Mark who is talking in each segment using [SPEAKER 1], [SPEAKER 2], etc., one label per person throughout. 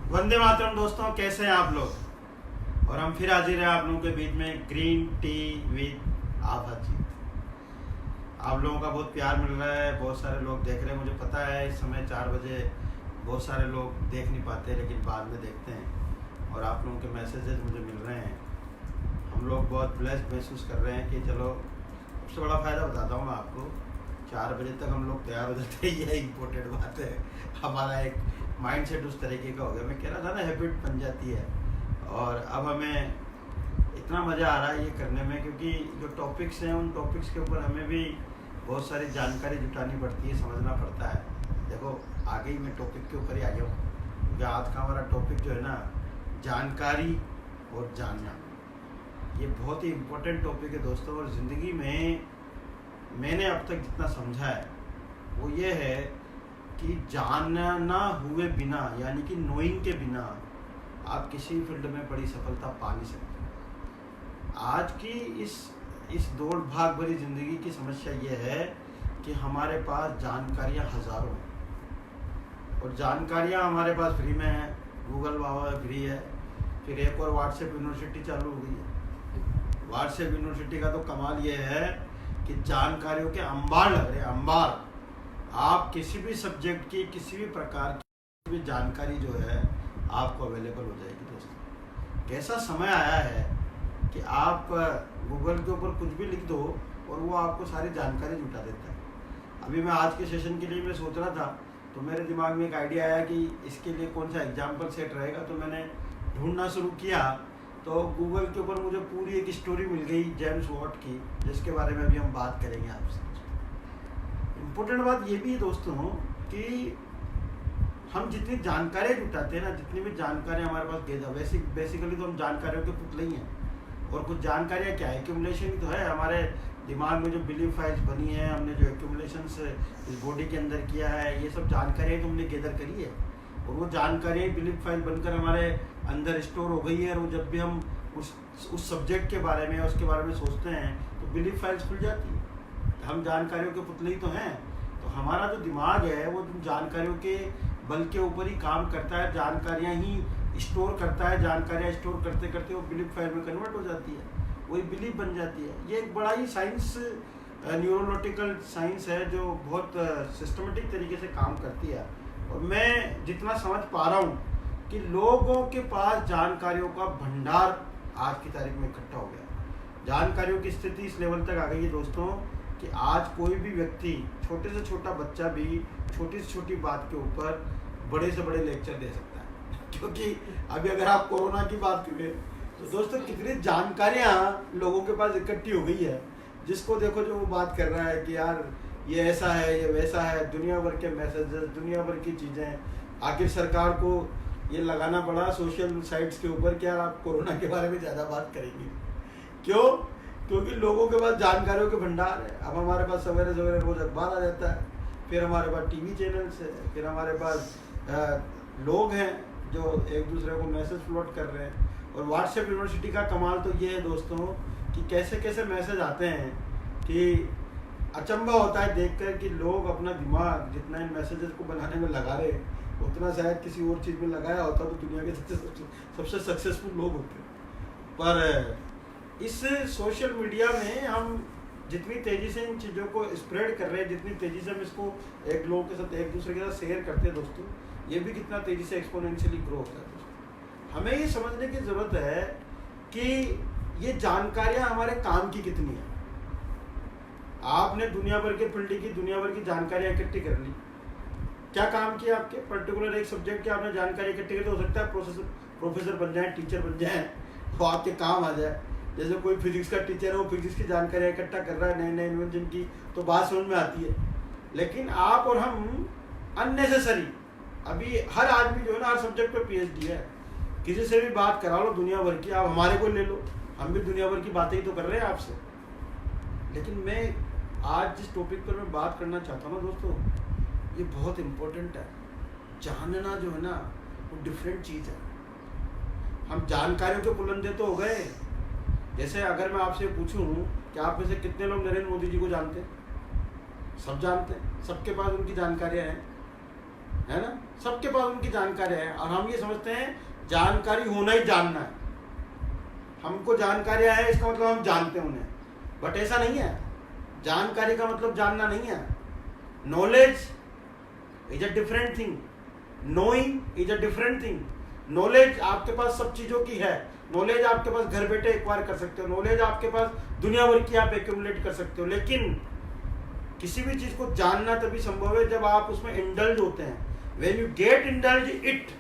[SPEAKER 1] वंदे मातरम दोस्तों, कैसे हैं आप लोग। और हम फिर हाजिर हैं आप लोगों के बीच में ग्रीन टी विद आभाजीत। आप लोगों का बहुत प्यार मिल रहा है, बहुत सारे लोग देख रहे हैं। मुझे पता है इस समय 4 बजे बहुत सारे लोग देख नहीं पाते, लेकिन बाद में देखते हैं और आप लोगों के मैसेजेस मुझे मिल रहे हैं। हम लोग बहुत ब्लेस्ड महसूस कर रहे हैं कि चलो, सबसे बड़ा फ़ायदा बताता हूँ मैं आपको। 4 बजे तक हम लोग तैयार हो जाते हैं, ये इम्पोर्टेंट बात है। हमारा एक माइंड सेट उस तरीके का हो गया। मैं कह रहा था ना, हैबिट बन जाती है। और अब हमें इतना मज़ा आ रहा है ये करने में, क्योंकि जो टॉपिक्स हैं उन टॉपिक्स के ऊपर हमें भी बहुत सारी जानकारी जुटानी पड़ती है, समझना पड़ता है। देखो, आगे ही मैं टॉपिक के ऊपर ही आ गया हूँ, क्योंकि आज का हमारा टॉपिक जो है ना, जानकारी और जानना। ये बहुत ही इम्पोर्टेंट टॉपिक है दोस्तों। और ज़िंदगी में मैंने अब तक जितना समझा है वो ये है कि जानना हुए बिना, यानी कि नोइंग के बिना आप किसी फील्ड में बड़ी सफलता पा नहीं सकते। आज की इस दौड़ भाग भरी ज़िंदगी की समस्या ये है कि हमारे पास जानकारियाँ हज़ारों हैं, और जानकारियाँ हमारे पास फ्री में हैं। गूगल बाबा फ्री है, फिर एक और व्हाट्सएप यूनिवर्सिटी चालू हो गई है। व्हाट्सएप यूनिवर्सिटी का तो कमाल ये है कि जानकारियों के अंबार लग रहे हैं, अंबार। आप किसी भी सब्जेक्ट की, किसी भी प्रकार की भी जानकारी जो है आपको अवेलेबल हो जाएगी दोस्तों। कैसा समय आया है कि आप गूगल के ऊपर कुछ भी लिख दो और वो आपको सारी जानकारी जुटा देता है। अभी मैं आज के सेशन के लिए मैं सोच रहा था, तो मेरे दिमाग में एक आइडिया आया कि इसके लिए कौन सा एग्जाम्पल सेट रहेगा। तो मैंने ढूंढना शुरू किया, तो गूगल के ऊपर मुझे पूरी एक स्टोरी मिल गई जेम्स वॉट की, जिसके बारे में अभी हम बात करेंगे आपसे। इम्पोर्टेंट बात ये भी है दोस्तों कि हम जितनी जानकारियाँ जुटाते हैं ना, जितनी भी जानकारियाँ हमारे पास बेसिकली तो हम जानकारियों के पुतले ही हैं। और कुछ जानकारियाँ क्या है, एक्यूमुलेशन तो है। हमारे दिमाग में जो बिलीव फाइल्स बनी है, हमने जो एक्यूमुलेशन इस बॉडी के अंदर किया है, ये सब जानकारियाँ तो हमने गैदर करी है। और वो जानकारियाँ बिलीव फाइल बनकर हमारे अंदर स्टोर हो गई है। और वो जब भी हम उस सब्जेक्ट के बारे में, उसके बारे में सोचते हैं, तो बिलीव फाइल्स खुल जाती है। हम जानकारियों के पुतले ही तो हैं। तो हमारा जो दिमाग है वो जानकारियों के बल के ऊपर ही काम करता है, जानकारियाँ ही स्टोर करता है। जानकारियाँ स्टोर करते करते वो बिलीव फाइल में कन्वर्ट हो जाती है, वही बिलीव बन जाती है। ये एक बड़ा ही साइंस, न्यूरोलॉजिकल साइंस है, जो बहुत सिस्टमेटिक तरीके से काम करती है। और मैं जितना समझ पा रहा हूँ कि लोगों के पास जानकारियों का भंडार आज की तारीख में इकट्ठा हो गया। जानकारियों की स्थिति इस लेवल तक आ गई है दोस्तों कि आज कोई भी व्यक्ति, छोटे से छोटा बच्चा भी छोटी से छोटी बात के ऊपर बड़े से बड़े लेक्चर दे सकता है। क्योंकि अभी अगर आप कोरोना की बात करें तो दोस्तों कितनी जानकारियाँ लोगों के पास इकट्ठी हो गई है। जिसको देखो जो वो बात कर रहा है कि यार ये ऐसा है, ये वैसा है, दुनिया भर के मैसेजेस, दुनिया भर की चीज़ें। आखिर सरकार को ये लगाना पड़ा सोशल साइट्स के ऊपर कि यार आप कोरोना के बारे में ज़्यादा बात करेंगे। क्यों? क्योंकि लोगों के पास जानकारियों के भंडार है। अब हमारे पास सवेरे सवेरे रोज अखबार आ जाता है, फिर हमारे पास टीवी चैनल्स है, फिर हमारे पास लोग हैं जो एक दूसरे को मैसेज फ्लोट कर रहे हैं। और व्हाट्सएप यूनिवर्सिटी का कमाल तो ये है दोस्तों कि कैसे कैसे मैसेज आते हैं कि अचंभा होता है देखकर कि लोग अपना दिमाग जितना इन मैसेजेस को बनाने में लगा रहे उतना शायद किसी और चीज़ में लगाया होता तो दुनिया के सबसे सक्सेसफुल लोग होते। पर इस सोशल मीडिया में हम जितनी तेज़ी से इन चीज़ों को स्प्रेड कर रहे हैं, जितनी तेज़ी से हम इसको एक लोगों के साथ, एक दूसरे के साथ शेयर करते हैं दोस्तों, ये भी कितना तेज़ी से एक्सपोनेंशियली ग्रो होता है दोस्तों। हमें ये समझने की ज़रूरत है कि ये जानकारियाँ हमारे काम की कितनी है। आपने दुनिया भर के फील्ड की, दुनिया भर की जानकारियाँ इकट्ठी कर ली, क्या काम किया आपके पर्टिकुलर एक सब्जेक्ट की आपने जानकारी इकट्ठी कर, तो हो सकता है प्रोफेसर बन जाए, टीचर बन जाए, तो आपके काम आ जाए। जैसे कोई फिजिक्स का टीचर है, वो फिजिक्स की जानकारी इकट्ठा कर रहा है, नए नए इन्वेंशन की, तो बात समझ में आती है। लेकिन आप और हम अननेसेसरी, अभी हर आदमी जो है ना, हर सब्जेक्ट पे पीएचडी है। किसी से भी बात करा लो दुनिया भर की, आप हमारे को ले लो, हम भी दुनिया भर की बातें ही तो कर रहे हैं आपसे। लेकिन मैं आज जिस टॉपिक पर मैं बात करना चाहता हूँ ना दोस्तों, ये बहुत इम्पोर्टेंट है। जानना जो है ना, वो डिफरेंट चीज़ है। हम जानकारियों के बुलंदे तो हो गए। जैसे अगर मैं आपसे पूछूं कि आप में से कितने लोग नरेंद्र मोदी जी को जानते हैं? सब जानते हैं, सबके पास उनकी जानकारियाँ हैं। है ना, सबके पास उनकी जानकारी है और हम ये समझते हैं जानकारी होना ही जानना है। हमको जानकारी है इसका मतलब हम जानते हैं उन्हें, बट ऐसा नहीं है। जानकारी का मतलब जानना नहीं है। Knowledge is a different thing, knowing is a different thing. Knowledge आपके पास सब चीजों की है, नॉलेज आपके पास घर बैठे एक्वायर कर सकते हो, नॉलेज आपके पास दुनिया भर की आप एक्यूमुलेट कर सकते हो, लेकिन किसी भी चीज को जानना तभी संभव है जब आप उसमें इंडल्ज होते हैं। When you get indulge it,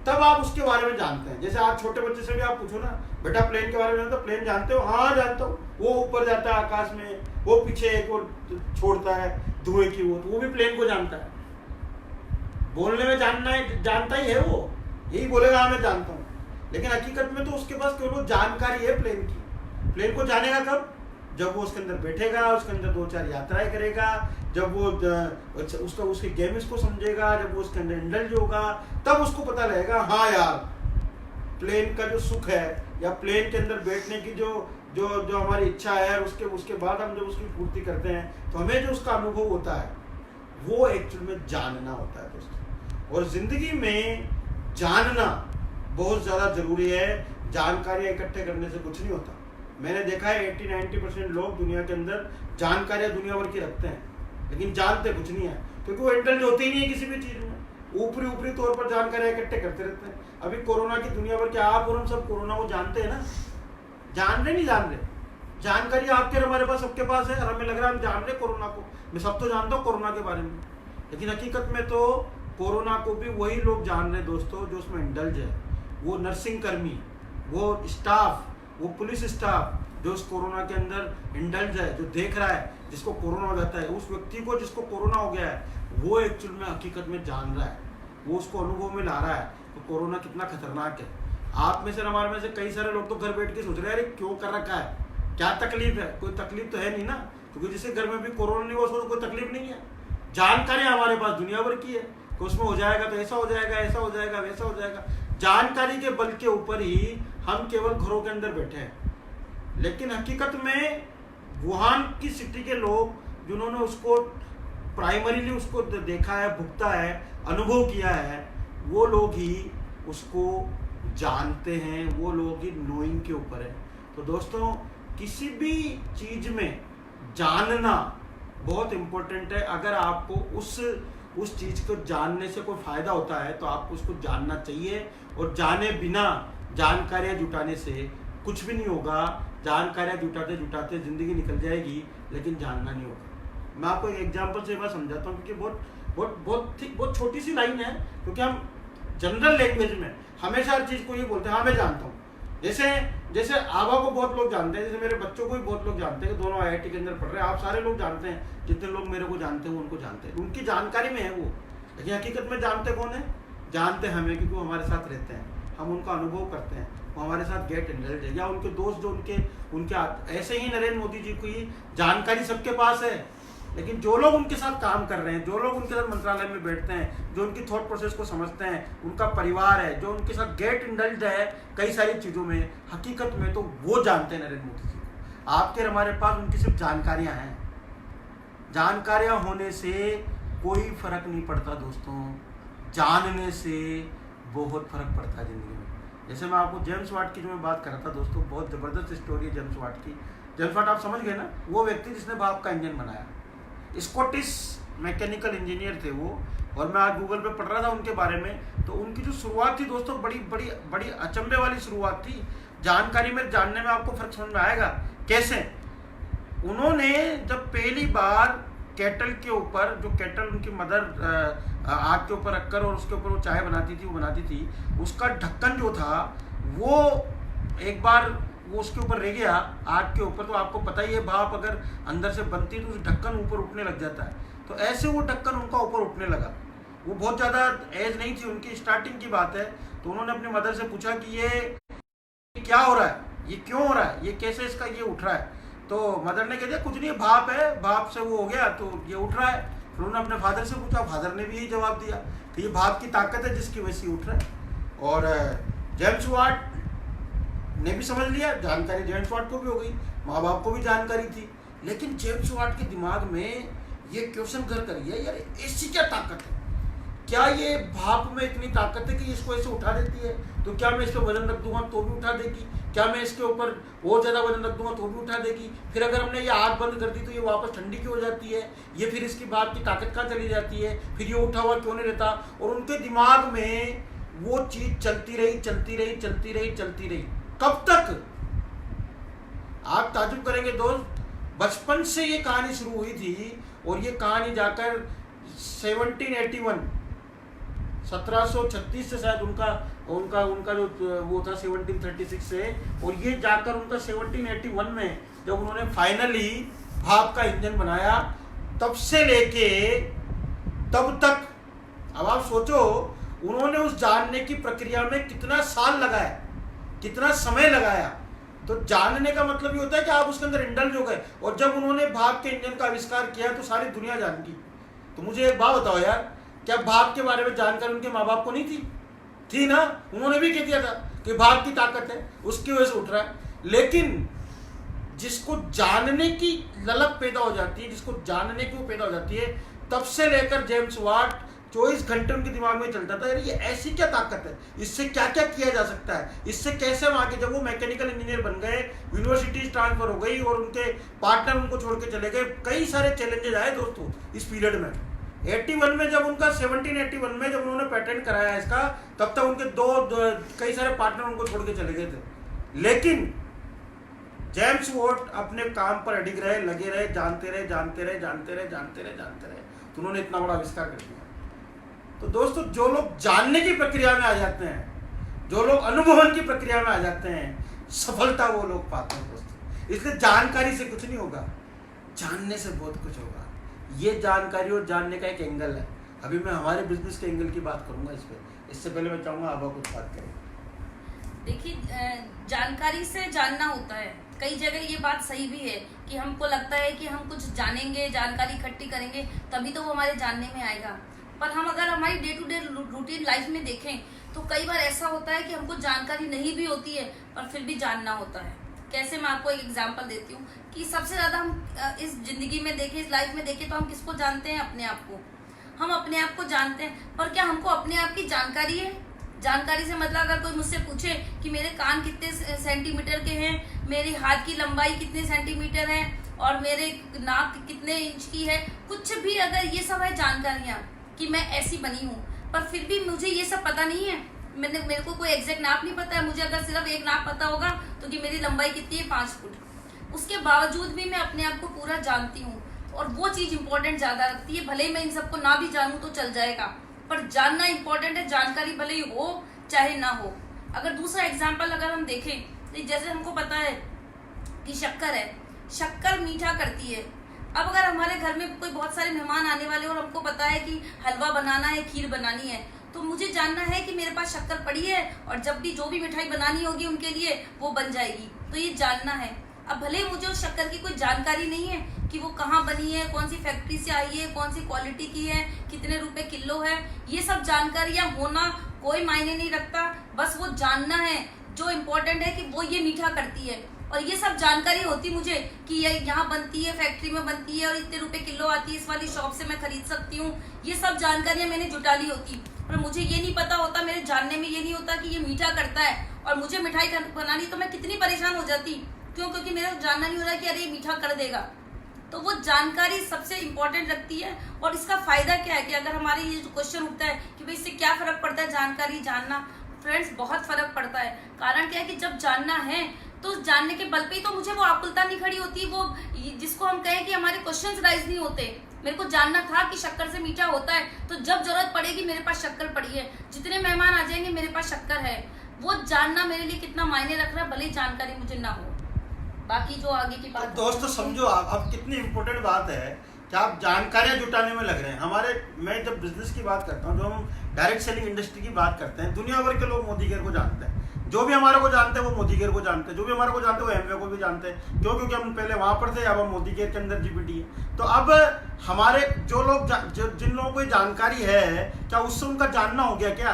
[SPEAKER 1] तब आप उसके बारे में जानते हैं। जैसे आप छोटे बच्चे से भी आप पूछो ना, बेटा प्लेन के बारे में जानते हो? प्लेन जानते हो? हाँ जानता हूँ। वो ऊपर जाता है आकाश में, वो पीछे एक और छोड़ता है धुएं की, वो भी प्लेन को जानता है। बोलने में जानना है, जानता ही है वो, यही बोलेगा हाँ मैं जानता हूँ, लेकिन हकीकत में तो उसके पास केवल जानकारी है प्लेन की। प्लेन को जानेगा कब? जब वो उसके अंदर बैठेगा, उसके अंदर 2-4 यात्राएं करेगा, जब वो उसका उसके गेम्स को समझेगा, जब वो उसके अंदर इंडल्ज होगा, तब उसको पता लगेगा हाँ यार प्लेन का जो सुख है या प्लेन के अंदर बैठने की जो जो जो हमारी इच्छा है, उसके बाद हम जब उसकी पूर्ति करते हैं तो हमें जो उसका अनुभव होता है वो एक्चुअल में जानना होता है दोस्तों। और जिंदगी में जानना बहुत ज़्यादा जरूरी है। जानकारियाँ इकट्ठे करने से कुछ नहीं होता। मैंने देखा है 80-90% लोग दुनिया के अंदर जानकारियाँ दुनिया भर की रखते हैं, लेकिन जानते कुछ नहीं है, क्योंकि वो इंटरेस्ट होते ही नहीं है किसी भी चीज़ में। ऊपरी तौर पर जानकारियाँ इकट्ठे करते रहते हैं। अभी कोरोना की दुनिया भर के आप और हम सब कोरोना को जानते हैं ना, जान रहे नहीं जान रहे, जानकारी आपके और हमारे पास सबके पास है और हमें लग रहा है हम जान रहे कोरोना को। मैं सब तो जानता हूँ कोरोना के बारे में, लेकिन हकीकत में तो कोरोना को भी वही लोग जान रहे दोस्तों जो उसमें इंडल्ज है। वो नर्सिंग कर्मी, वो स्टाफ, वो पुलिस स्टाफ जो उस कोरोना के अंदर इंडल्ज है, जो देख रहा है जिसको कोरोना हो जाता है, उस व्यक्ति को जिसको कोरोना हो गया है, वो एक्चुअल में हकीकत में जान रहा है, वो उसको अनुभव में ला रहा है तो कोरोना कितना खतरनाक है। आप में से हमारे में से कई सारे लोग तो घर बैठ के सोच रहे हैं अरे क्यों कर रखा है, क्या तकलीफ है? कोई तकलीफ तो है नहीं ना, क्योंकि जिसके घर में भी कोरोना नहीं हुआ उसको तो कोई तकलीफ नहीं है। जानकारी हमारे पास दुनिया भर की है कि उसमें हो जाएगा तो ऐसा हो जाएगा, ऐसा हो जाएगा, वैसा हो जाएगा। जानकारी के बल के ऊपर ही हम केवल घरों के अंदर बैठे हैं, लेकिन हकीकत में वुहान की सिटी के लोग जिन्होंने उसको प्राइमरीली उसको देखा है, भुगता है, अनुभव किया है, वो लोग ही उसको जानते हैं, वो लोग ही नोइंग के ऊपर है। तो दोस्तों किसी भी चीज में जानना बहुत इम्पोर्टेंट है। अगर आपको उस चीज को जानने से कोई फायदा होता है तो आपको उसको जानना चाहिए, और जाने बिना जानकारियां जुटाने से कुछ भी नहीं होगा। जानकारियां जुटाते जुटाते जिंदगी निकल जाएगी, लेकिन जानना नहीं होगा। मैं आपको एक एग्जांपल से बात समझाता हूँ, क्योंकि बहुत छोटी सी लाइन है, क्योंकि हम जनरल लैंग्वेज में हमेशा हर चीज को ये बोलते हैं हाँ मैं जानता हूँ। जैसे आभा को बहुत लोग जानते हैं, जैसे मेरे बच्चों को भी बहुत लोग जानते हैं कि दोनों IIT के अंदर पढ़ रहे हैं। आप सारे लोग जानते हैं, जितने लोग मेरे को जानते हैं उनको जानते हैं, उनकी जानकारी में है वो, लेकिन हकीकत में जानते कौन है? जानते हमें, क्योंकि वो हमारे साथ रहते हैं, हम उनका अनुभव करते हैं, वो हमारे साथ गेट इंडल्ज है। या उनके दोस्त जो उनके ऐसे ही नरेंद्र मोदी जी की जानकारी सबके पास है, लेकिन जो लोग उनके साथ काम कर रहे हैं, जो लोग उनके साथ मंत्रालय में बैठते हैं, जो उनकी थॉट प्रोसेस को समझते हैं, उनका परिवार है जो उनके साथ गेट इंडल्ज है कई सारी चीज़ों में, हकीकत में तो वो जानते हैं नरेंद्र मोदी जी को। आपके हमारे पास उनकी सिर्फ जानकारियाँ हैं। जानकारियाँ होने से कोई फर्क नहीं पड़ता दोस्तों, जानने से बहुत फर्क पड़ता है ज़िंदगी में। जैसे मैं आपको जेम्स वाट की जो मैं बात कर रहा था दोस्तों, बहुत ज़बरदस्त स्टोरी है जेम्स वाट की। जेम्स वाट आप समझ गए ना, वो व्यक्ति जिसने भाप का इंजन बनाया, स्कॉटिश मैकेनिकल इंजीनियर थे वो। और मैं आज गूगल पे पढ़ रहा था उनके बारे में, तो उनकी जो शुरुआत थी दोस्तों बड़ी बड़ी बड़ी अचंभे वाली शुरुआत थी। जानकारी में जानने में आपको फर्क समझ में आएगा कैसे। उन्होंने जब पहली बार केटल के ऊपर, जो केटल उनकी मदर आग के ऊपर रखकर और उसके ऊपर वो चाय बनाती थी, उसका ढक्कन जो था वो एक बार वो उसके ऊपर रह गया आग के ऊपर। तो आपको पता ही है भाप अगर अंदर से बनती तो उस ढक्कन ऊपर उठने लग जाता है। तो ऐसे वो ढक्कन उनका ऊपर उठने लगा। वो बहुत ज़्यादा एज नहीं थी उनकी, स्टार्टिंग की बात है। तो उन्होंने अपनी मदर से पूछा कि ये क्या हो रहा है, ये क्यों हो रहा है, ये कैसे इसका ये उठ रहा है। तो मदर ने कह दिया कुछ नहीं, भाप है, भाप से वो हो गया तो ये उठ रहा है। फिर उन्होंने अपने फादर से पूछा, फादर ने भी यही जवाब दिया कि ये भाप की ताकत है जिसकी वजह से उठ रहा है। और जेम्स वाट ने भी समझ लिया, जानकारी जेम्स वाट को भी हो गई, माँ बाप को भी जानकारी थी। लेकिन जेम्स वाट के दिमाग में ये क्वेश्चन घर कर गया, यार ऐसी क्या ताकत है,
[SPEAKER 2] क्या ये भाप में इतनी ताकत है कि इसको ऐसे उठा देती है? तो क्या मैं इस पर वजन रख दूंगा तो भी उठा देगी? क्या मैं इसके ऊपर और ज़्यादा वजन रख दूंगा तो भी उठा देगी? फिर अगर हमने ये आग बंद कर दी तो ये वापस ठंडी क्यों हो जाती है? ये फिर इसकी भाप की ताकत कहाँ चली जाती है? फिर ये उठा हुआ क्यों नहीं रहता? और उनके दिमाग में वो चीज़ चलती रही चलती रही चलती रही चलती रही। कब तक? आप ताजुब करेंगे दोस्त, बचपन से ये कहानी शुरू हुई थी और ये कहानी जाकर 1736 से शायद उनका जो वो था 1736 से, और ये जाकर उनका 1781 में जब उन्होंने फाइनली भाप का इंजन बनाया, तब से लेके तब तक। अब आप सोचो उन्होंने उस जानने की प्रक्रिया में कितना साल लगाया, कितना समय लगाया। तो जानने का मतलब ये होता है कि आप उसके अंदर इंडल्ज हो गए। और जब उन्होंने भाप के इंजन का आविष्कार किया तो सारी दुनिया जान गई। तो मुझे एक बात बताओ यार, क्या भाप के बारे में जानकारी उनके माँ बाप को नहीं थी ना? उन्होंने भी कह दिया था कि भाप की ताकत है, उसकी वजह से उठ रहा है। लेकिन जिसको जानने की ललक पैदा हो जाती है, जिसको जानने की वो पैदा हो जाती है, तब से लेकर जेम्स वाट 24 घंटे उनके दिमाग में चलता था, यार ये ऐसी क्या ताकत है, इससे क्या क्या किया जा सकता है, इससे कैसे हम आगे। जब वो मैकेनिकल इंजीनियर बन गए, यूनिवर्सिटीज ट्रांसफर हो गई और उनके पार्टनर उनको छोड़ के चले गए, कई सारे चैलेंजेस आए दोस्तों इस पीरियड में। 81 में जब उनका 1781 में जब उन्होंने पेटेंट कराया इसका, तब तक उनके कई सारे पार्टनर उनको छोड़ के चले गए थे। लेकिन जेम्स वॉट अपने काम पर अडिग रहे, लगे रहे, जानते रहे, तो उन्होंने इतना बड़ा आविष्कार कर दिया। तो दोस्तों, जो लोग जानने की प्रक्रिया में आ जाते हैं, जो लोग अनुभवन की प्रक्रिया में आ जाते हैं, सफलता वो लोग पाते हैं दोस्तों। इसलिए जानकारी से कुछ नहीं होगा, जानने से बहुत कुछ होगा। ये जानकारी और जानने का एक एंगल है। अभी मैं हमारे बिजनेस के एंगल की बात करूंगा इस पर। इससे पहले मैं चाहूंगा आप कुछ बात करें।
[SPEAKER 3] देखिए, जानकारी से जानना होता है। कई जगह ये बात सही भी है कि हमको लगता है कि हम कुछ जानेंगे, जानकारी इकट्ठी करेंगे, तभी तो वो हमारे जानने में आएगा। पर हम अगर हमारी day to day routine life में देखें तो कई बार ऐसा होता है कि हमको जानकारी नहीं भी होती है पर फिर भी जानना होता है। कैसे, मैं आपको एक एग्जांपल देती हूँ कि सबसे ज़्यादा हम इस जिंदगी में देखें, इस लाइफ में देखें, तो हम किसको जानते हैं? अपने आप को। हम अपने आप को जानते हैं, पर क्या हमको अपने आप की जानकारी है? जानकारी से मतलब अगर कोई मुझसे पूछे कि मेरे कान कितने सेंटीमीटर के हैं, मेरी हाथ की लंबाई कितने सेंटीमीटर है और मेरे नाक कितने इंच की है, कुछ भी अगर ये सब है जानकारियाँ कि मैं ऐसी बनी हूँ, पर फिर भी मुझे ये सब पता नहीं है। मेरे को कोई एग्जैक्ट नाप नहीं पता है। मुझे अगर सिर्फ एक नाप पता होगा तो कि मेरी लंबाई कितनी है, 5 फुट। उसके बावजूद भी मैं अपने आप को पूरा जानती हूँ और वो चीज़ इंपॉर्टेंट ज़्यादा रखती है। भले ही मैं इन सबको ना भी जानूँ तो चल जाएगा, पर जानना इंपॉर्टेंट है। जानकारी भले ही हो चाहे ना हो। अगर दूसरा एग्जाम्पल अगर हम देखें तो जैसे हमको पता है कि शक्कर है, शक्कर मीठा करती है। अब अगर हमारे घर में कोई बहुत सारे मेहमान आने वाले और हमको पता है कि हलवा बनाना है, खीर बनानी है, तो मुझे जानना है कि मेरे पास शक्कर पड़ी है और जब भी जो भी मिठाई बनानी होगी उनके लिए वो बन जाएगी। तो ये जानना है। अब भले मुझे उस शक्कर की कोई जानकारी नहीं है कि वो कहाँ बनी है, कौन सी फैक्ट्री से आई है, कौन सी क्वालिटी की है, कितने रुपए किलो है, ये सब जानकारियाँ होना कोई मायने नहीं रखता। बस वो जानना है। जो इम्पोर्टेंट है कि वो ये मीठा करती है। और ये सब जानकारी होती मुझे कि ये यहाँ बनती है, फैक्ट्री में बनती है और इतने रुपए किलो आती है, इस वाली शॉप से मैं खरीद सकती हूँ। ये सब जानकारियाँ मैंने जुटा ली होती, पर मुझे ये नहीं पता होता, मेरे जानने में ये नहीं होता कि ये मीठा करता है और मुझे मिठाई बनानी, तो मैं कितनी परेशान हो जाती। क्यों? क्योंकि मेरा जानना नहीं हो रहा कि अरे ये मीठा कर देगा। तो वो जानकारी सबसे इम्पोर्टेंट लगती है। और इसका फायदा क्या है कि अगर हमारे ये जो क्वेश्चन उठता है कि भाई इससे क्या फर्क पड़ता है जानकारी जानना, फ्रेंड्स बहुत फर्क पड़ता है। कारण क्या है कि जब जानना है तो जानने के बल पे ही तो मुझे वो आकुलता नहीं खड़ी होती, वो जिसको हम कहें कि हमारे क्वेश्चंस राइज नहीं होते। मेरे को जानना था कि शक्कर से मीठा होता है, तो जब जरूरत पड़ेगी मेरे पास शक्कर पड़ी है, जितने मेहमान आ जाएंगे मेरे पास शक्कर है। वो जानना मेरे लिए कितना मायने रख रहा है, भले जानकारी मुझे ना हो। बाकी जो आगे की बात,
[SPEAKER 1] दोस्तों समझो आप कितनी इम्पोर्टेंट बात है कि आप जानकारियां जुटाने में लग रहे हैं। मैं जब बिजनेस की बात करता हूँ, जो हम डायरेक्ट सेलिंग इंडस्ट्री की बात करते हैं, दुनिया भर के लोग मोदी केयर को जानते हैं। जो भी हमारे को जानते हैं वो मोदी केयर को जानते हैं, जो भी हमारे को जानते हैं वो एमवे को भी जानते हैं। क्यों? क्योंकि हम पहले वहां पर थे, अब हम मोदी केयर के अंदर जीपीटी है। तो अब हमारे जो लोग जिन लोगों को जानकारी है, क्या उससे उनका जानना हो गया क्या?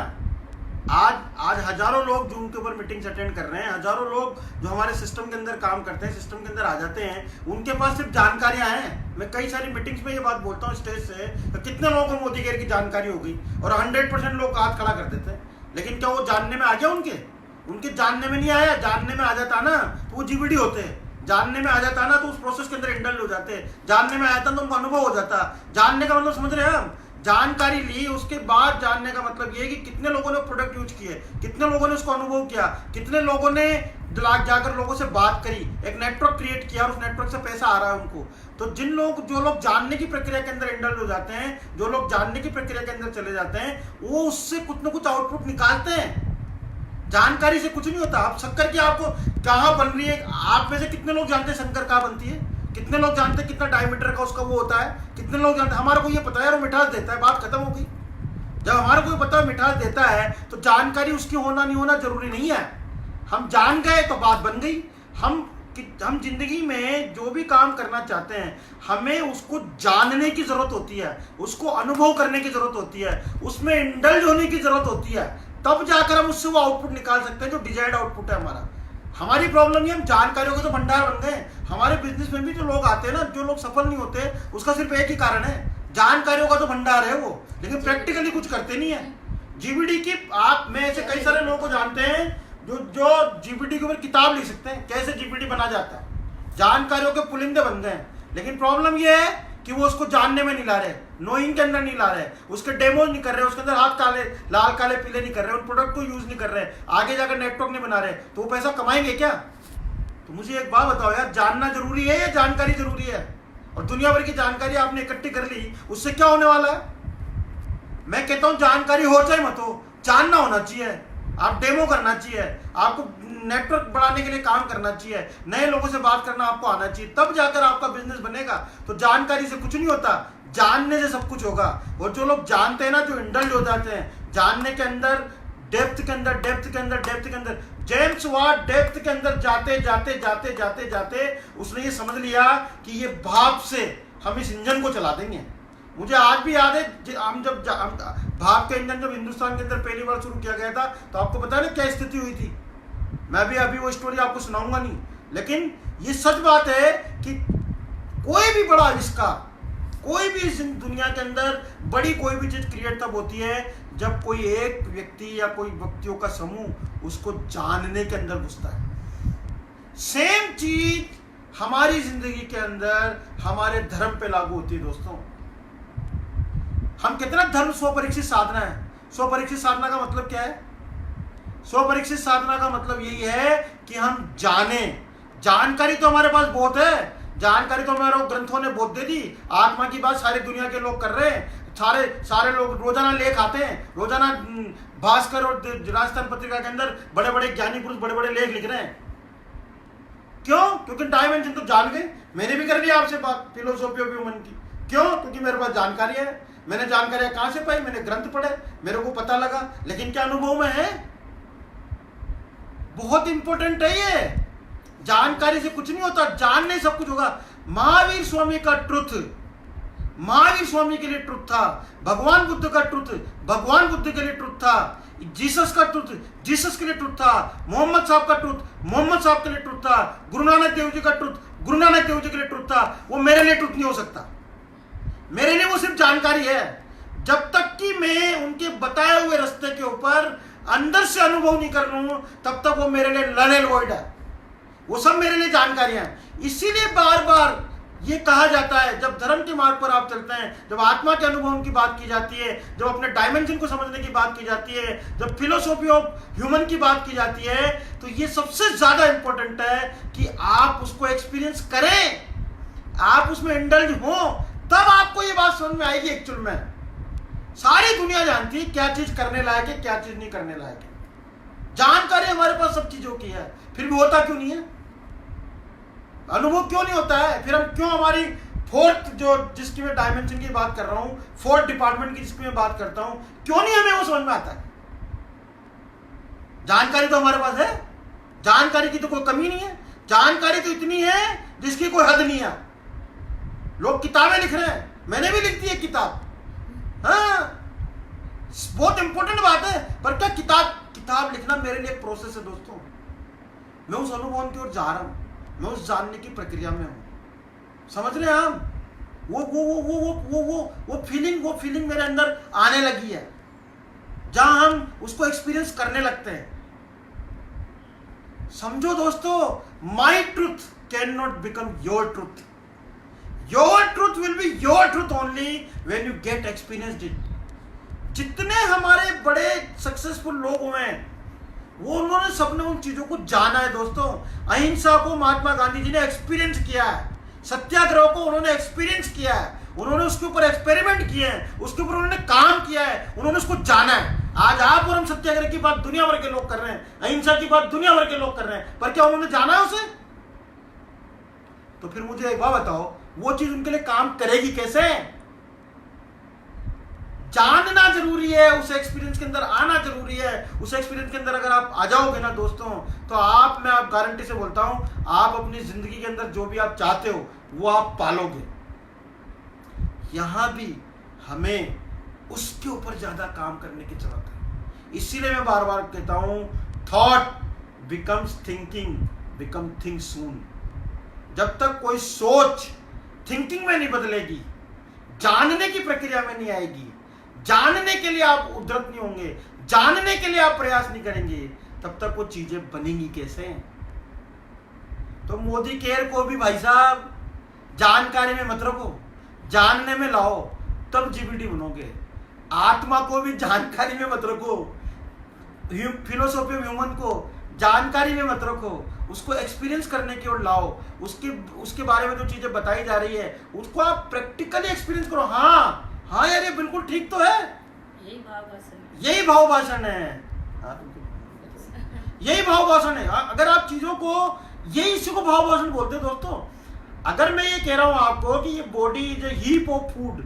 [SPEAKER 2] आज हजारों लोग जूम के ऊपर मीटिंग्स अटेंड कर रहे हैं, हजारों लोग जो हमारे सिस्टम के अंदर काम करते हैं, सिस्टम के अंदर आ जाते हैं, उनके पास सिर्फ जानकारियां हैं। मैं कई सारी मीटिंग्स में ये बात बोलता हूँ स्टेज से, तो कितने लोगों को मोदी केयर की जानकारी होगी और 100% लोग हाथ खड़ा कर देते हैं, लेकिन क्या वो जानने में आ गया? उनके जानने में नहीं आया। जानने में आ जाता ना तो वो जीबीडी होते हैं, जानने में आ जाता ना तो उस प्रोसेस के अंदर इंडल्ज हो जाते, जानने में आया था तो उनको अनुभव हो जाता। जानने का मतलब समझ रहे हैं हम? जानकारी ली, उसके बाद जानने का मतलब ये है कि कितने लोगों ने प्रोडक्ट यूज किए, कितने लोगों ने उसको अनुभव किया, कितने लोगों ने जाकर लोगों से बात करी, एक नेटवर्क क्रिएट किया और उस नेटवर्क से पैसा आ रहा है उनको। तो जो लोग जानने की प्रक्रिया के अंदर इंडल्ज हो जाते हैं, जो लोग जानने की प्रक्रिया के अंदर चले जाते हैं, वो उससे कुछ ना कुछ आउटपुट निकालते हैं। जानकारी से कुछ नहीं होता। आप शक्कर की आपको कहाँ बन रही है, आप में से कितने लोग जानते हैं शक्कर कहाँ बनती है? कितने लोग जानते हैं कितना डायमीटर का उसका वो होता है? कितने लोग जानते हैं? हमारे को ये पता है यार वो मिठास देता है, बात खत्म हो गई। जब हमारे को पता है मिठास देता है तो जानकारी उसकी होना नहीं होना जरूरी नहीं है। हम जान गए तो बात बन गई। हम जिंदगी में जो भी काम करना चाहते हैं, हमें उसको जानने की जरूरत होती है, उसको अनुभव करने की जरूरत होती है, उसमें इंडल्ज होने की जरूरत होती है, तब जाकर हम उससे वो आउटपुट निकाल सकते हैं जो डिजायर्ड आउटपुट है हमारा। हमारी प्रॉब्लम ये, हम जानकारियों के तो भंडार बन गए। हमारे बिजनेस में भी जो लोग आते हैं ना, जो लोग सफल नहीं होते, उसका सिर्फ एक ही कारण है, जानकारियों का तो भंडार है वो, लेकिन प्रैक्टिकली कुछ करते नहीं है। जीबीडी की आप में ऐसे कई सारे लोगों को जानते हैं जो जीबीडी के ऊपर किताब लिख सकते हैं, कैसे जीबीडी बना जाता है, जानकारियों के पुलिंदे बन गए हैं। लेकिन प्रॉब्लम ये है कि वो उसको जानने में नहीं ला रहे, नोइंग के अंदर नहीं ला रहे, उसके डेमो नहीं कर रहे, उसके अंदर हाथ काले लाल काले पीले नहीं कर रहे, उन प्रोडक्ट को यूज नहीं कर रहे, आगे जाकर नेटवर्क नहीं बना रहे, तो वो पैसा कमाएंगे क्या? तो मुझे एक बात बताओ यार, जानना जरूरी है या जानकारी जरूरी है? और दुनिया भर की जानकारी आपने इकट्ठी कर ली, उससे क्या होने वाला है? मैं कहता हूं जानकारी हो चाहे मत हो, जानना होना चाहिए। आप डेमो करना चाहिए, आपको नेटवर्क बढ़ाने के लिए काम करना चाहिए, नए लोगों से बात करना आपको आना चाहिए, तब जाकर आपका बिजनेस बनेगा। तो जानकारी से कुछ नहीं होता, जानने से सब कुछ होगा। और जो लोग जानते हैं ना, जो इंडल्ज हो जाते हैं जानने के अंदर, डेप्थ के अंदर, जेम्स वाट डेप्थ के अंदर जाते उसने ये समझ लिया कि ये भाप से हम इस इंजन को चला देंगे। मुझे आज भी याद है, हम भाप का इंजन जब हिंदुस्तान के अंदर पहली बार शुरू किया गया था, तो आपको पता है ना क्या स्थिति हुई थी। मैं भी अभी वो स्टोरी आपको सुनाऊंगा नहीं, लेकिन ये सच बात है कि कोई भी बड़ा आविष्कार, कोई भी इस दुनिया के अंदर बड़ी कोई भी चीज क्रिएट तब होती है जब कोई एक व्यक्ति या कोई व्यक्तियों का समूह उसको जानने के अंदर घुसता है। सेम चीज हमारी जिंदगी के अंदर हमारे धर्म पे लागू होती है। दोस्तों, हम कितना धर्म स्वपरीक्षित साधना है। स्वपरीक्षित साधना का मतलब क्या है? स्वपरीक्षित साधना का मतलब यही है कि हम जाने। जानकारी तो हमारे पास बहुत है, जानकारी तो हमारे ग्रंथों ने बहुत दे दी। आत्मा की बात सारी दुनिया के लोग कर रहे हैं, सारे लोग रोजाना लेख आते हैं, रोजाना भास्कर और राजस्थान पत्रिका के अंदर बड़े बड़े ज्ञानी पुरुष बड़े बड़े लेख लिख रहे हैं। क्यों? क्योंकि डायमेंशन तो जान गए। मैंने भी कर लिया आपसे बात फिलोसॉफी ऑफ ह्यूमन की। क्यों? क्योंकि मेरे पास जानकारी है। मैंने जानकारी कहां से पाई? मैंने ग्रंथ पढ़े, मेरे को पता लगा। लेकिन क्या अनुभव में है? बहुत इंपॉर्टेंट है ये। जानकारी से कुछ नहीं होता, जानने सब कुछ होगा। महावीर स्वामी का ट्रुथ, महावीर स्वामी के लिए ट्रुथ था। भगवान बुद्ध का ट्रुथ, भगवान बुद्ध के लिए ट्रुथ था। जीसस का ट्रुथ, जीसस के लिए ट्रुथ था। मोहम्मद साहब का ट्रुथ, मोहम्मद साहब के लिए ट्रुथ था। गुरु नानक देव जी का ट्रुथ, गुरु नानक देव जी के लिए ट्रुथ था। वो मेरे लिए ट्रुथ नहीं हो सकता। मेरे लिए वो सिर्फ जानकारी है। जब तक कि मैं उनके बताए हुए रास्ते के ऊपर अंदर से अनुभव नहीं कर लूं, तब तक वो मेरे लिए नल एंड वॉइड है। वो सब मेरे लिए जानकारियां हैं। इसीलिए बार बार ये कहा जाता है, जब धर्म के मार्ग पर आप चलते हैं, जब आत्मा के अनुभव की बात की जाती है, जब अपने डायमेंशन को समझने की बात की जाती है, जब फिलोसॉफी ऑफ ह्यूमन की बात की जाती है, तो ये सबसे ज्यादा इंपॉर्टेंट है कि आप उसको एक्सपीरियंस करें, आप उसमें इंडल्ज हो, तब आपको ये बात समझ में आएगी। एक्चुअल में सारी दुनिया जानती है क्या चीज करने लायक है, क्या चीज नहीं करने लायक है। जानकारी हमारे पास सब चीजों की है, फिर भी होता क्यों नहीं है? अनुभव क्यों नहीं होता है? फिर हम क्यों हमारी फोर्थ, जो जिसकी मैं डायमेंशन की बात कर रहा हूं, फोर्थ डिपार्टमेंट की जिसकी मैं बात करता हूं, क्यों नहीं हमें वो समझ में आता है? जानकारी तो हमारे पास है, जानकारी की तो कोई कमी नहीं है। जानकारी तो इतनी है जिसकी कोई हद नहीं है। लोग किताबें लिख रहे हैं, मैंने भी लिख दी एक किताब। हाँ, बहुत इंपॉर्टेंट बात है, पर क्या किताब किताब लिखना मेरे लिए एक प्रोसेस है दोस्तों। मैं उस अनुभव की ओर जा रहा हूँ, मैं उस जानने की प्रक्रिया में हूँ। समझ रहे हैं हम? वो फीलिंग मेरे अंदर आने लगी है, जहां हम उसको एक्सपीरियंस करने लगते हैं। समझो दोस्तों, my truth can not become your truth. Your truth will be your truth only when you get experienced it. जितने हमारे बड़े सक्सेसफुल लोग हुए हैं, वो उन्होंने सबने उन चीजों को जाना है दोस्तों। अहिंसा को महात्मा गांधी जी ने एक्सपीरियंस किया है, सत्याग्रह को उन्होंने एक्सपीरियंस किया है, उन्होंने उसके ऊपर एक्सपेरिमेंट किए हैं, उसके ऊपर उन्होंने काम किया है, उन्होंने उसको जाना है। आज आप और हम सत्याग्रह की बात दुनिया भर के लोग कर रहे हैं, अहिंसा की बात दुनिया भर के लोग कर रहे हैं, पर क्या उन्होंने जाना है उसे? तो फिर मुझे एक बात बताओ, वो चीज उनके लिए काम करेगी कैसे? जानना जरूरी है, उस एक्सपीरियंस के अंदर आना जरूरी है। उस एक्सपीरियंस के अंदर अगर आप आ जाओगे ना दोस्तों, तो मैं आप गारंटी से बोलता हूं, आप अपनी जिंदगी के अंदर जो भी आप चाहते हो वो आप पालोगे। यहां भी हमें उसके ऊपर ज्यादा काम करने की जरूरत है। इसीलिए मैं बार बार कहता हूं, thought becomes thinking, become think soon. जब तक कोई सोच थिंकिंग में नहीं बदलेगी, जानने की प्रक्रिया में नहीं आएगी, जानने के लिए आप उद्धत नहीं होंगे, जानने के लिए आप प्रयास नहीं करेंगे, तब तक वो चीजें बनेंगी कैसे? तो मोदी केयर को भी भाई साहब जानकारी में मत रखो, जानने में लाओ, तब जीबीटी बनोगे। आत्मा को भी जानकारी में मत रखो, फिलोसॉफी ऑफ ह्यूमन को जानकारी में मत रखो, उसको एक्सपीरियंस करने की ओर लाओ। उसके बारे में जो चीजें बताई जा रही है उसको आप प्रैक्टिकली एक्सपीरियंस करो। हाँ यार, ये बिल्कुल ठीक तो है, यही भाव भाषण है, यही भाव भाषण है। अगर आप चीजों को, यही इसी को भाव भाषण बोलते हैं दोस्तों। अगर मैं ये कह रहा हूं आपको कि ये बॉडी जो हीप ऑफ फूड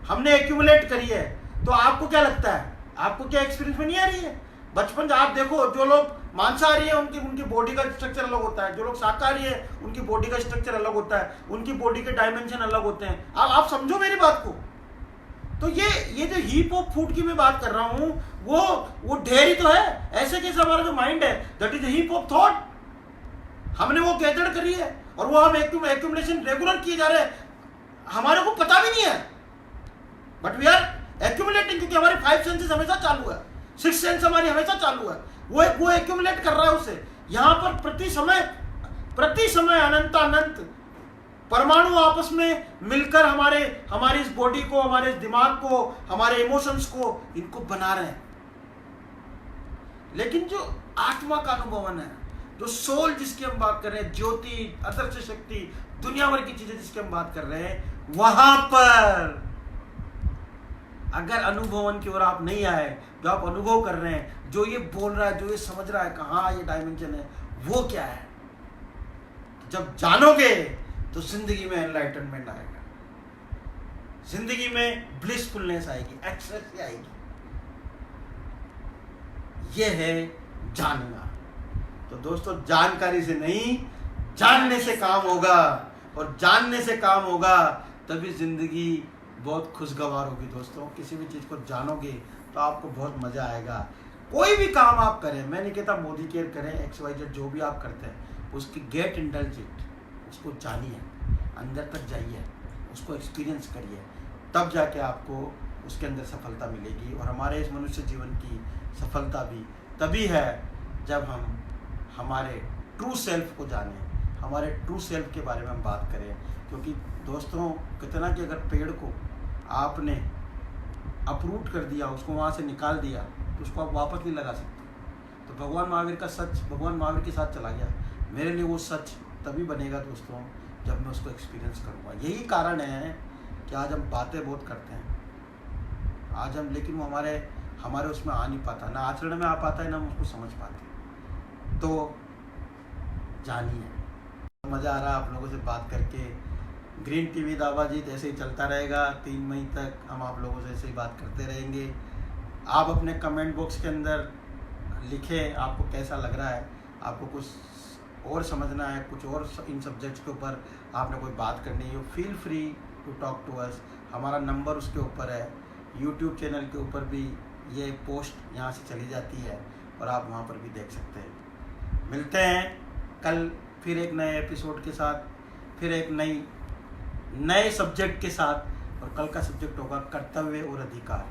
[SPEAKER 2] हमने एक्यूमुलेट करी है, तो आपको क्या लगता है? आपको क्या एक्सपीरियंस में नहीं आ रही है? बचपन से आप देखो, जो लोग मांसाहारी है उनकी बॉडी का स्ट्रक्चर अलग होता है, जो लोग शाकाहारी है उनकी बॉडी का स्ट्रक्चर अलग होता है, उनकी बॉडी के डायमेंशन अलग होते हैं। आप समझो मेरी बात को। तो ये जो हीप ऑफ फूड की मैं बात कर रहा हूं, वो ढेर ही तो है। ऐसे कैसे हमारा जो माइंड है, that is heap of thought. हमने वो गैदर करी है और वो हम एक्यूमुलेशन रेगुलर किए जा रहे हैं, हमारे को पता भी नहीं है, बट वी आर एक्यूमुलेटिंग, क्योंकि हमारे 5 सेंसेस हमेशा चालू है, 6 सेंस हमारी हमेशा चालू है। वो एक्यूमुलेट कर रहा है उसे। यहां पर प्रति समय अनंत परमाणु आपस में मिलकर हमारी इस बॉडी को, हमारे इस दिमाग को, हमारे इमोशंस को, इनको बना रहे हैं। लेकिन जो आत्मा का अनुभवन है, जो सोल जिसकी हम बात कर रहे हैं, ज्योति, अदृश्य शक्ति, दुनिया भर की चीजें जिसकी हम बात कर रहे हैं, वहां पर अगर अनुभवन की ओर आप नहीं आए, जो आप अनुभव कर रहे हैं, जो ये बोल रहा है, जो ये समझ रहा है, कहाँ ये डायमेंशन है, वो क्या है, जब जानोगे तो जिंदगी में एनलाइटनमेंट आएगा, जिंदगी में ब्लिसफुलनेस आएगी, एक्सेस आएगी। ये है जानना। तो दोस्तों, जानकारी से नहीं, जानने से काम होगा, और जानने से काम होगा तभी जिंदगी बहुत खुशगवार होगी दोस्तों। किसी भी चीज को जानोगे तो आपको बहुत मजा आएगा। कोई भी काम आप करें, मैं नहीं कहता मोदी केयर करें, XYZ जो भी आप करते हैं, उसकी गेट इंडल्ज इट, उसको जानिए, अंदर तक जाइए, उसको एक्सपीरियंस करिए, तब जाके आपको उसके अंदर सफलता मिलेगी। और हमारे इस मनुष्य जीवन की सफलता भी तभी है जब हम हमारे ट्रू सेल्फ को जानें, हमारे ट्रू सेल्फ के बारे में हम बात करें। क्योंकि दोस्तों, कितना कि अगर पेड़ को आपने अपरूट कर दिया, उसको वहाँ से निकाल दिया, तो उसको आप वापस नहीं लगा सकते। तो भगवान महावीर का सच भगवान महावीर के साथ चला गया। मेरे लिए वो सच तभी बनेगा दोस्तों जब मैं उसको एक्सपीरियंस करूँगा। यही कारण है कि आज हम बातें बहुत करते हैं, आज हम, लेकिन वो हमारे उसमें आ नहीं पाता, ना आचरण में आ पाता है, ना हम उसको समझ पाते। तो जानिए, मज़ा आ रहा है आप लोगों से बात करके। ग्रीन टी विद आबाजीत ऐसे ही चलता रहेगा, 3 मई तक हम आप लोगों से ऐसे ही बात करते रहेंगे। आप अपने कमेंट बॉक्स के अंदर लिखें आपको कैसा लग रहा है, आपको कुछ और समझना है, कुछ और इन सब्जेक्ट्स के ऊपर आपने कोई बात करनी है, feel free to talk to us. हमारा नंबर उसके ऊपर है, यूट्यूब चैनल के ऊपर भी
[SPEAKER 1] ये पोस्ट यहाँ से चली जाती है और आप वहाँ पर भी देख सकते हैं। मिलते हैं कल फिर एक नए एपिसोड के साथ, फिर एक नए सब्जेक्ट के साथ। और कल का सब्जेक्ट होगा कर्तव्य और अधिकार,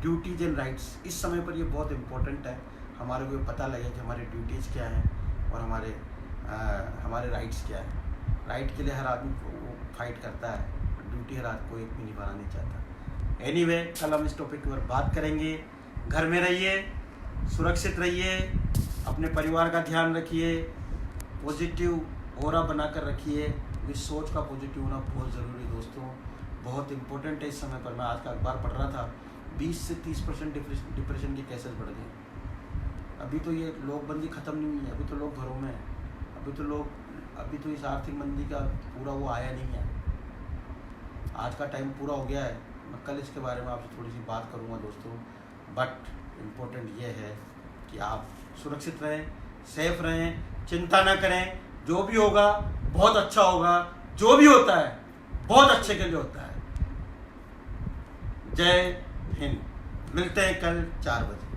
[SPEAKER 1] ड्यूटीज एंड राइट्स। इस समय पर ये बहुत इम्पोर्टेंट है, हमारे को पता लगे कि हमारे ड्यूटीज़ क्या हैं और हमारे राइट्स क्या हैं। राइट के लिए हर आदमी फाइट करता है, ड्यूटी हर आदमी कोई भी निभाना नहीं चाहता। एनीवे, कल हम इस टॉपिक पर बात करेंगे। घर में रहिए, सुरक्षित रहिए, अपने परिवार का ध्यान रखिए, पॉजिटिव ऑरा बनाकर रखिए। इस सोच का पॉजिटिव होना बहुत ज़रूरी है दोस्तों, बहुत इंपॉर्टेंट है। इस समय पर मैं आज का अखबार पढ़ रहा था, 20 से 30% डिप्रेशन के केसेस बढ़ गए। अभी तो ये लोकबंदी ख़त्म नहीं हुई है, अभी तो लोग घरों में हैं, अभी तो इस आर्थिक मंदी का पूरा वो आया नहीं है। आज का टाइम पूरा हो गया है। मैं कल इसके बारे में आपसे थोड़ी सी बात करूँगा दोस्तों। बट इम्पोर्टेंट ये है कि आप सुरक्षित रहें, सेफ रहें, चिंता ना करें। जो भी होगा बहुत अच्छा होगा, जो भी होता है बहुत अच्छे के लिए होता है। जय हिंद। मिलते हैं कल 4 बजे।